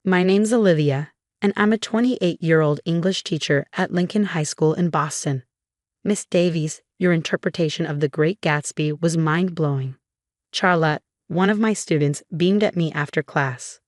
My name's Olivia, and I'm a 28-year-old English teacher at Lincoln High School in Boston. Miss Davies, your interpretation of The Great Gatsby was mind-blowing. Charlotte, one of my students, beamed at me after class.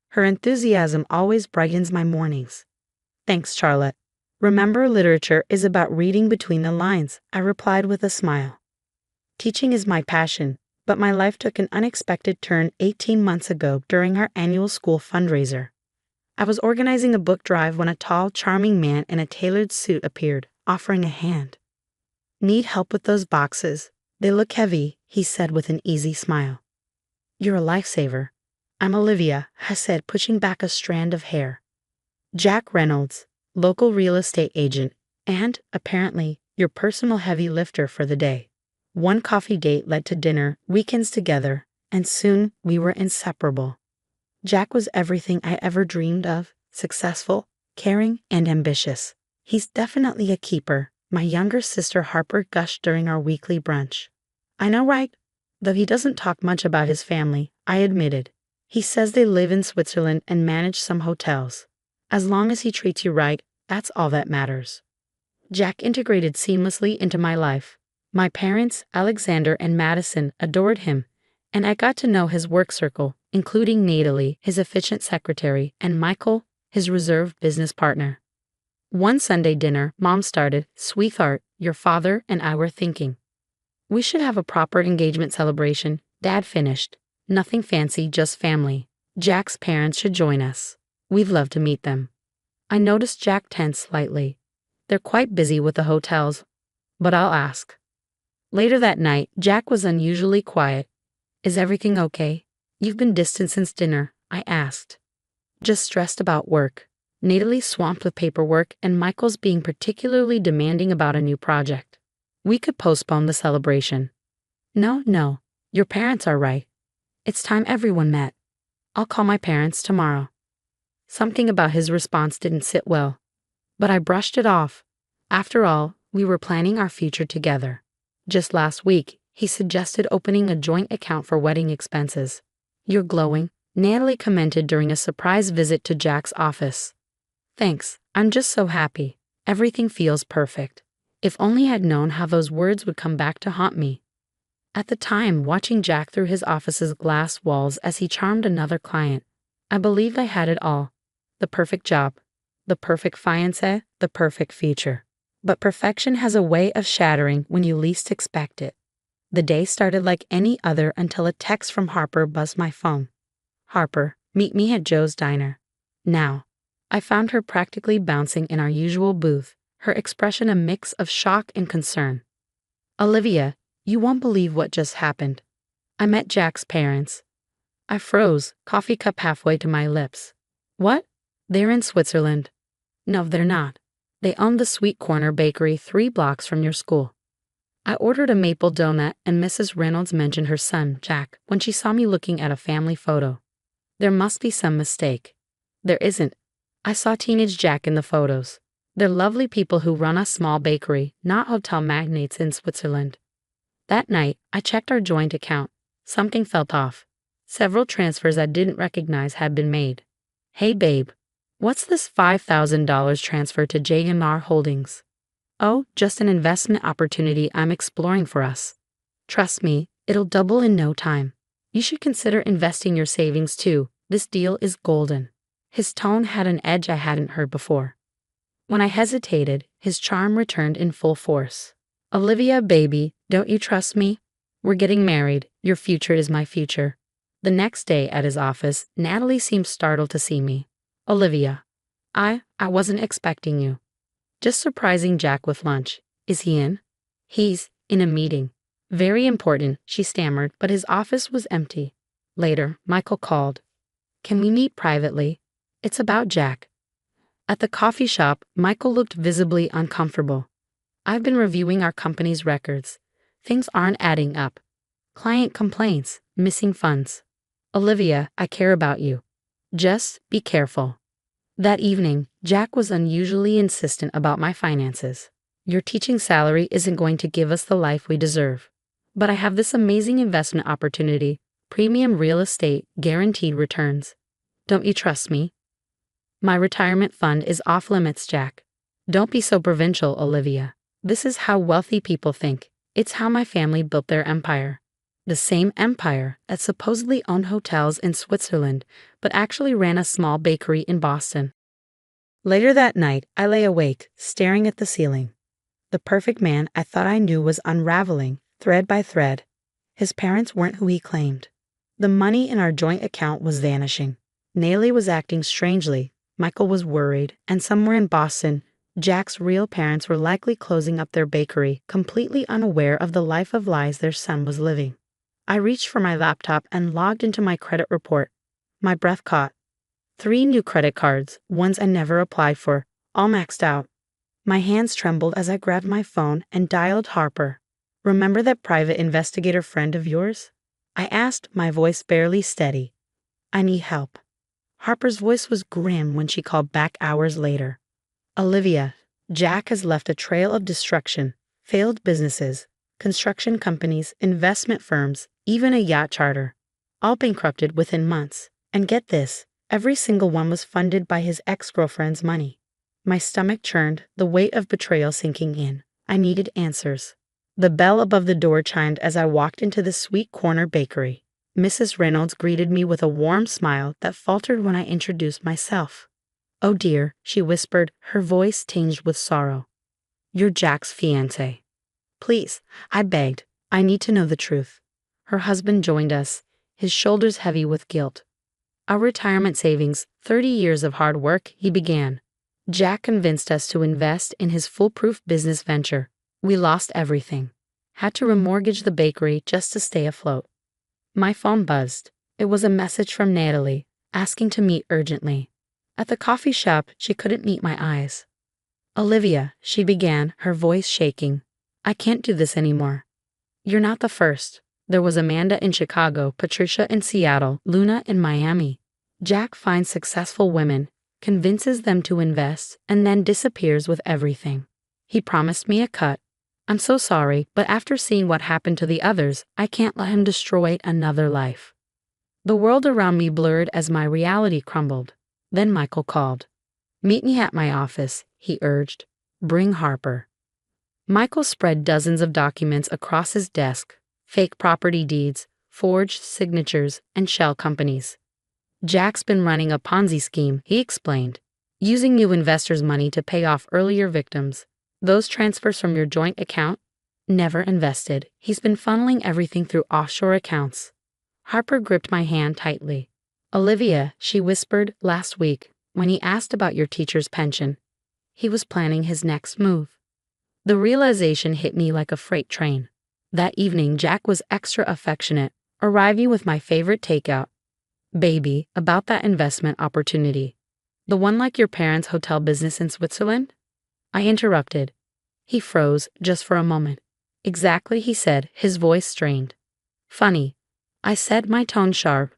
Her enthusiasm always brightens my mornings. Thanks, Charlotte. Remember, literature is about reading between the lines, I replied with a smile. Teaching is my passion, but my life took an unexpected turn 18 months ago during our annual school fundraiser. I was organizing a book drive when a tall, charming man in a tailored suit appeared, offering a hand. Need help with those boxes? They look heavy, he said with an easy smile. You're a lifesaver. I'm Olivia, I said, pushing back a strand of hair. Jack Reynolds, local real estate agent, and, apparently, your personal heavy lifter for the day. One coffee date led to dinner, weekends together, and soon we were inseparable. Jack was everything I ever dreamed of, successful, caring, and ambitious. He's definitely a keeper, my younger sister Harper gushed during our weekly brunch. I know, right? Though he doesn't talk much about his family, I admitted. He says they live in Switzerland and manage some hotels. As long as he treats you right, that's all that matters. Jack integrated seamlessly into my life. My parents, Alexander and Madison, adored him, and I got to know his work circle, including Natalie, his efficient secretary, and Michael, his reserved business partner. One Sunday dinner, Mom started, "Sweetheart, your father and I were thinking. We should have a proper engagement celebration." Dad finished. "Nothing fancy, just family. Jack's parents should join us. We'd love to meet them." I noticed Jack tense slightly. They're quite busy with the hotels, but I'll ask. Later that night, Jack was unusually quiet. Is everything okay? You've been distant since dinner, I asked. Just stressed about work. Natalie's swamped with paperwork, and Michael's being particularly demanding about a new project. We could postpone the celebration. No, your parents are right. It's time everyone met. I'll call my parents tomorrow. Something about his response didn't sit well, but I brushed it off. After all, we were planning our future together. Just last week, he suggested opening a joint account for wedding expenses. You're glowing, Natalie commented during a surprise visit to Jack's office. Thanks, I'm just so happy. Everything feels perfect. If only I'd known how those words would come back to haunt me. At the time, watching Jack through his office's glass walls as he charmed another client, I believed I had it all. The perfect job, the perfect fiancé, the perfect future. But perfection has a way of shattering when you least expect it. The day started like any other until a text from Harper buzzed my phone. Harper, meet me at Joe's Diner. Now. I found her practically bouncing in our usual booth, her expression a mix of shock and concern. Olivia, you won't believe what just happened. I met Jack's parents. I froze, coffee cup halfway to my lips. What? They're in Switzerland. No, they're not. They own the Sweet Corner Bakery 3 blocks from your school. I ordered a maple donut, and Mrs. Reynolds mentioned her son, Jack, when she saw me looking at a family photo. There must be some mistake. There isn't. I saw teenage Jack in the photos. They're lovely people who run a small bakery, not hotel magnates in Switzerland. That night, I checked our joint account. Something felt off. Several transfers I didn't recognize had been made. Hey babe, what's this $5,000 transfer to J&R Holdings? Oh, just an investment opportunity I'm exploring for us. Trust me, it'll double in no time. You should consider investing your savings too. This deal is golden. His tone had an edge I hadn't heard before. When I hesitated, his charm returned in full force. Olivia, baby, don't you trust me? We're getting married. Your future is my future. The next day at his office, Natalie seemed startled to see me. Olivia, I wasn't expecting you. Just surprising Jack with lunch. Is he in? He's in a meeting. Very important, she stammered, but his office was empty. Later, Michael called. Can we meet privately? It's about Jack. At the coffee shop, Michael looked visibly uncomfortable. I've been reviewing our company's records. Things aren't adding up. Client complaints, missing funds. Olivia, I care about you. Just be careful. That evening, Jack was unusually insistent about my finances. Your teaching salary isn't going to give us the life we deserve. But I have this amazing investment opportunity, premium real estate, guaranteed returns. Don't you trust me? My retirement fund is off limits, Jack. Don't be so provincial, Olivia. This is how wealthy people think. It's how my family built their empire. The same empire that supposedly owned hotels in Switzerland, but actually ran a small bakery in Boston. Later that night, I lay awake, staring at the ceiling. The perfect man I thought I knew was unraveling, thread by thread. His parents weren't who he claimed. The money in our joint account was vanishing. Nayeli was acting strangely. Michael was worried, and somewhere in Boston, Jack's real parents were likely closing up their bakery, completely unaware of the life of lies their son was living. I reached for my laptop and logged into my credit report. My breath caught. 3 new credit cards, ones I never applied for, all maxed out. My hands trembled as I grabbed my phone and dialed Harper. "Remember that private investigator friend of yours?" I asked, my voice barely steady. "I need help." Harper's voice was grim when she called back hours later. "Olivia, Jack has left a trail of destruction, failed businesses, construction companies, investment firms, even a yacht charter, all bankrupted within months. And get this, every single one was funded by his ex-girlfriend's money." My stomach churned, the weight of betrayal sinking in. I needed answers. The bell above the door chimed as I walked into the Sweet Corner Bakery. Mrs. Reynolds greeted me with a warm smile that faltered when I introduced myself. "Oh dear," she whispered, her voice tinged with sorrow. "You're Jack's fiancé." "Please," I begged. "I need to know the truth." Her husband joined us, his shoulders heavy with guilt. "Our retirement savings, 30 years of hard work," he began. "Jack convinced us to invest in his foolproof business venture. We lost everything. Had to remortgage the bakery just to stay afloat." My phone buzzed. It was a message from Natalie, asking to meet urgently. At the coffee shop, she couldn't meet my eyes. "Olivia," she began, her voice shaking. "I can't do this anymore. You're not the first. There was Amanda in Chicago, Patricia in Seattle, Luna in Miami. Jack finds successful women, convinces them to invest, and then disappears with everything. He promised me a cut. I'm so sorry, but after seeing what happened to the others, I can't let him destroy another life." The world around me blurred as my reality crumbled. Then Michael called. "Meet me at my office," he urged. "Bring Harper." Michael spread dozens of documents across his desk, fake property deeds, forged signatures, and shell companies. "Jack's been running a Ponzi scheme," he explained, "using new investors' money to pay off earlier victims. Those transfers from your joint account? Never invested. He's been funneling everything through offshore accounts." Harper gripped my hand tightly. "Olivia," she whispered, "last week, when he asked about your teacher's pension, he was planning his next move." The realization hit me like a freight train. That evening, Jack was extra affectionate, arriving with my favorite takeout. "Baby, about that investment opportunity. The one like your parents' hotel business in Switzerland?" I interrupted. He froze just for a moment. "Exactly," he said, his voice strained. "Funny," I said, my tone sharp.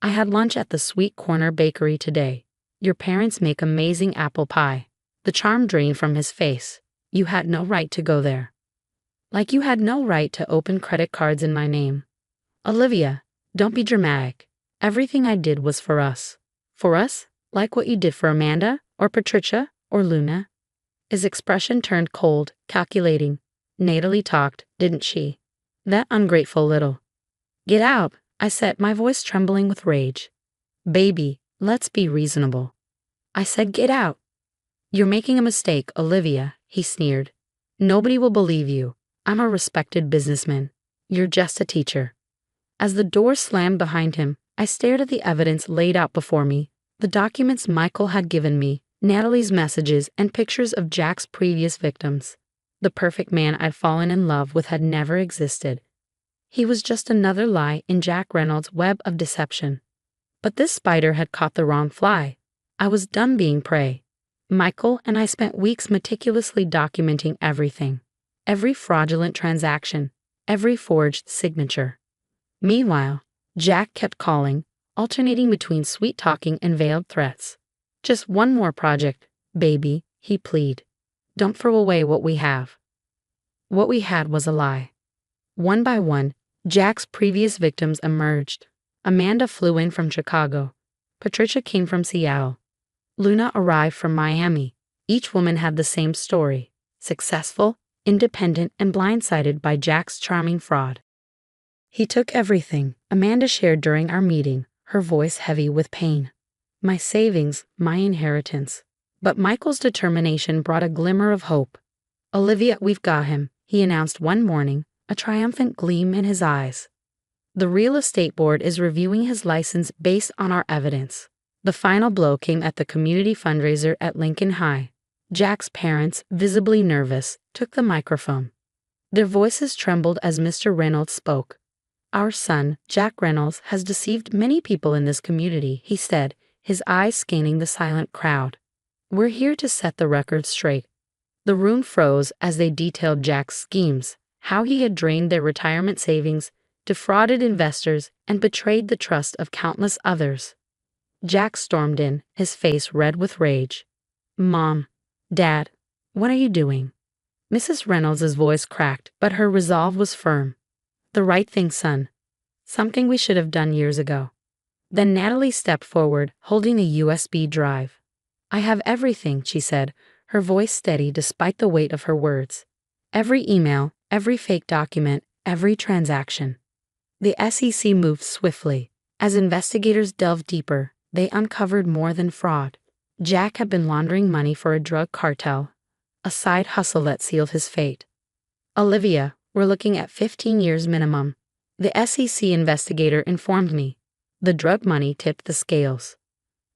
"I had lunch at the Sweet Corner Bakery today. Your parents make amazing apple pie." The charm drained from his face. "You had no right to go there." "Like you had no right to open credit cards in my name." "Olivia, don't be dramatic. Everything I did was for us." "For us? Like what you did for Amanda, or Patricia, or Luna?" His expression turned cold, calculating. "Natalie talked, didn't she? That ungrateful little—" "Get out," I said, my voice trembling with rage. "Baby, let's be reasonable." I said, "Get out." "You're making a mistake, Olivia," he sneered. "Nobody will believe you. I'm a respected businessman. You're just a teacher." As the door slammed behind him, I stared at the evidence laid out before me, the documents Michael had given me, Natalie's messages, and pictures of Jack's previous victims. The perfect man I'd fallen in love with had never existed. He was just another lie in Jack Reynolds' web of deception. But this spider had caught the wrong fly. I was done being prey. Michael and I spent weeks meticulously documenting everything. Every fraudulent transaction, every forged signature. Meanwhile, Jack kept calling, alternating between sweet-talking and veiled threats. "Just one more project, baby," he pleaded. "Don't throw away what we have." What we had was a lie. One by one, Jack's previous victims emerged. Amanda flew in from Chicago. Patricia came from Seattle. Luna arrived from Miami. Each woman had the same story: successful, independent, and blindsided by Jack's charming fraud. He took everything, Amanda shared during our meeting, her voice heavy with pain. My savings, my inheritance. But Michael's determination brought a glimmer of hope. Olivia, we've got him, he announced one morning, a triumphant gleam in his eyes. The real estate board is reviewing his license based on our evidence. The final blow came at the community fundraiser at Lincoln High. Jack's parents, visibly nervous, took the microphone. Their voices trembled as Mr. Reynolds spoke. Our son, Jack Reynolds, has deceived many people in this community, he said, his eyes scanning the silent crowd. We're here to set the record straight. The room froze as they detailed Jack's schemes, how he had drained their retirement savings, defrauded investors, and betrayed the trust of countless others. Jack stormed in, his face red with rage. Mom, Dad, what are you doing? Mrs. Reynolds' voice cracked, but her resolve was firm. The right thing, son. Something we should have done years ago. Then Natalie stepped forward, holding a USB drive. I have everything, she said, her voice steady despite the weight of her words. Every email, every fake document, every transaction. The SEC moved swiftly. As investigators delved deeper, they uncovered more than fraud. Jack had been laundering money for a drug cartel, a side hustle that sealed his fate. Olivia, we're looking at 15 years minimum. The SEC investigator informed me. The drug money tipped the scales.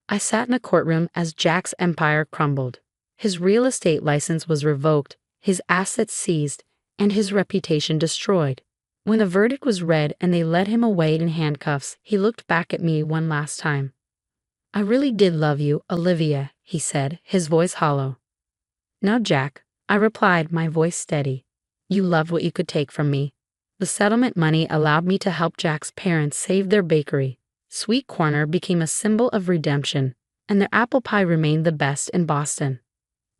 I sat in a courtroom as Jack's empire crumbled. His real estate license was revoked, his assets seized, and his reputation destroyed. When the verdict was read and they led him away in handcuffs, he looked back at me one last time. I really did love you, Olivia, he said, his voice hollow. No, Jack, I replied, my voice steady. You loved what you could take from me. The settlement money allowed me to help Jack's parents save their bakery. Sweet Corner became a symbol of redemption, and their apple pie remained the best in Boston.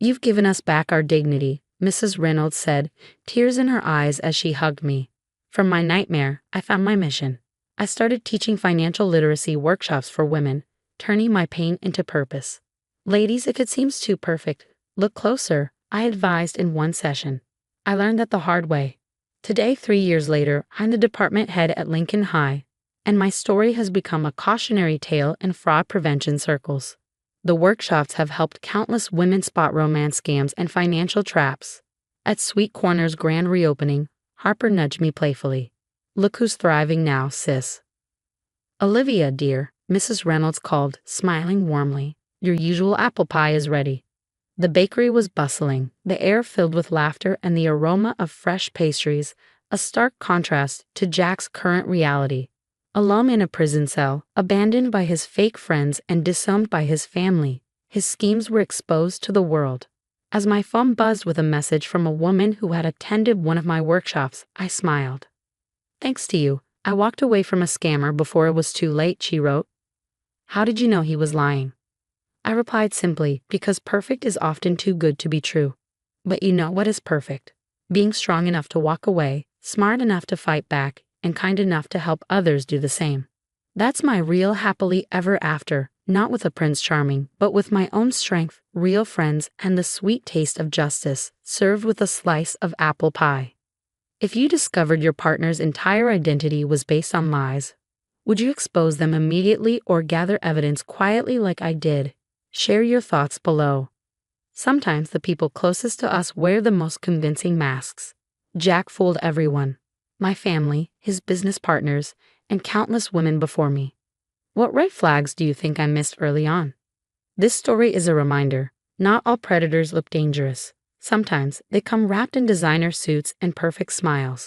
You've given us back our dignity, Mrs. Reynolds said, tears in her eyes as she hugged me. From my nightmare, I found my mission. I started teaching financial literacy workshops for women, turning my pain into purpose. Ladies, if it seems too perfect, look closer, I advised in one session. I learned that the hard way. Today, 3 years later, I'm the department head at Lincoln High, and my story has become a cautionary tale in fraud prevention circles. The workshops have helped countless women spot romance scams and financial traps. At Sweet Corner's grand reopening, Harper nudged me playfully. Look who's thriving now, sis. Olivia, dear, Mrs. Reynolds called, smiling warmly. Your usual apple pie is ready. The bakery was bustling, the air filled with laughter and the aroma of fresh pastries, a stark contrast to Jack's current reality. Alone in a prison cell, abandoned by his fake friends and disowned by his family, his schemes were exposed to the world. As my phone buzzed with a message from a woman who had attended one of my workshops, I smiled. Thanks to you, I walked away from a scammer before it was too late, she wrote. How did you know he was lying? I replied simply, because perfect is often too good to be true. But you know what is perfect? Being strong enough to walk away, smart enough to fight back, and kind enough to help others do the same. That's my real happily ever after, not with a Prince Charming, but with my own strength, real friends, and the sweet taste of justice, served with a slice of apple pie. If you discovered your partner's entire identity was based on lies, would you expose them immediately or gather evidence quietly like I did? Share your thoughts below. Sometimes the people closest to us wear the most convincing masks. Jack fooled everyone. My family, his business partners, and countless women before me. What red flags do you think I missed early on? This story is a reminder. Not all predators look dangerous. Sometimes they come wrapped in designer suits and perfect smiles.